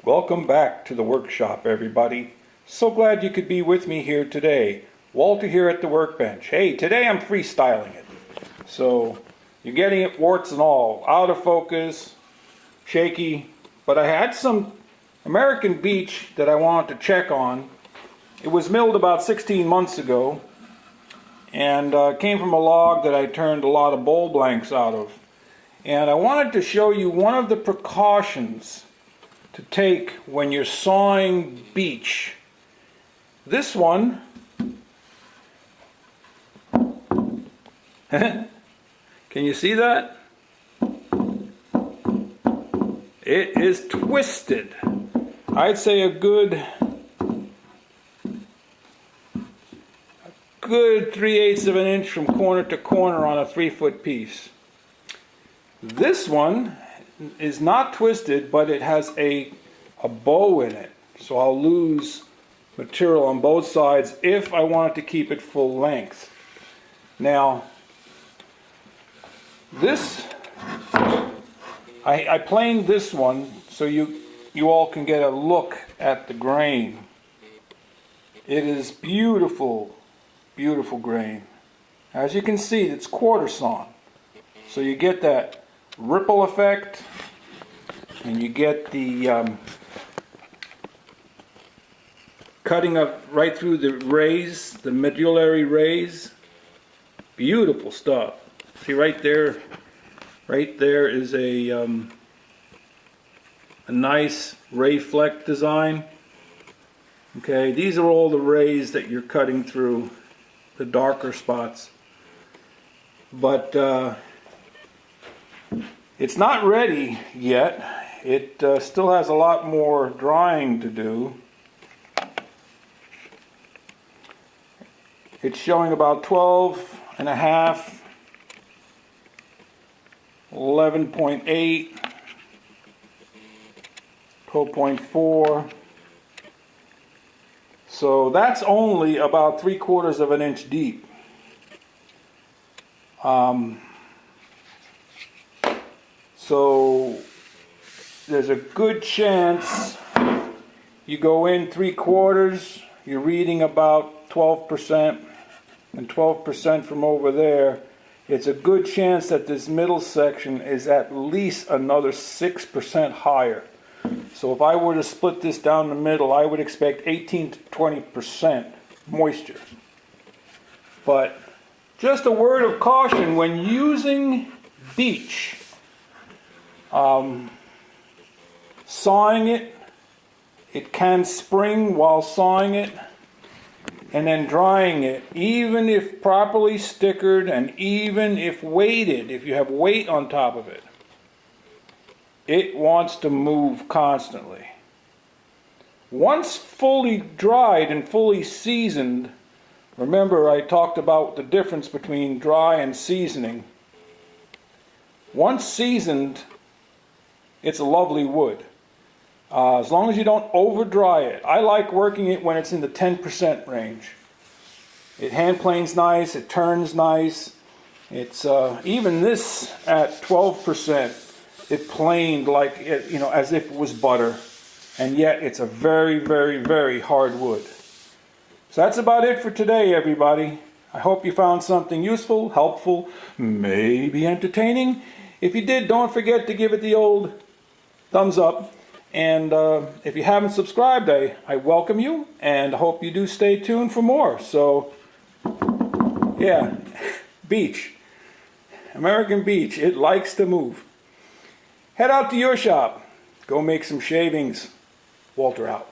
Welcome back to the workshop, everybody. So glad you could be with me here today. Walter here at the workbench. Hey, today I'm freestyling it. So you're getting it warts and all, out of focus, shaky. But I had some American beech that I wanted to check on. It was milled about 16 months ago and came from a log that I turned a lot of bowl blanks out of. And I wanted to show you one of the precautions to take when you're sawing beech. This one can you see that? It is twisted. I'd say a good 3/8 of an inch from corner to corner on a 3-foot piece. This one is not twisted, but it has a bow in it. So I'll lose material on both sides if I wanted to keep it full length. Now, this, I planed this one so you all can get a look at the grain. It is beautiful, beautiful grain. As you can see, it's quarter sawn. So you get that ripple effect, and you get the cutting up right through the rays, the medullary rays. Beautiful stuff. See right there is a nice ray fleck design. Okay, these are all the rays that you're cutting through, the darker spots. But it's not ready yet. It still has a lot more drying to do. It's showing about 12.5, 11.8, 12.4. So that's only about 3/4 of an inch deep. So there's a good chance you go in 3/4, you're reading about 12%, and 12% from over there. It's a good chance that this middle section is at least another 6% higher. So if I were to split this down the middle, I would expect 18 to 20% moisture. But just a word of caution when using beech. Sawing it, it can spring while sawing it, and then drying it, even if properly stickered and even if weighted, if you have weight on top of it, it wants to move constantly. Once fully dried and fully seasoned, remember I talked about the difference between dry and seasoning. Once seasoned, it's a lovely wood. As long as you don't over dry it. I like working it when it's in the 10% range. It hand planes nice, it turns nice. It's even this at 12%, it planed like it, as if it was butter, and yet it's a very, very, very hard wood. So that's about it for today, everybody. I hope you found something useful, helpful, maybe entertaining. If you did, don't forget to give it the old thumbs up. And if you haven't subscribed, I welcome you and hope you do stay tuned for more. So, yeah, beech, American beech, it likes to move. Head out to your shop, go make some shavings. Walter out.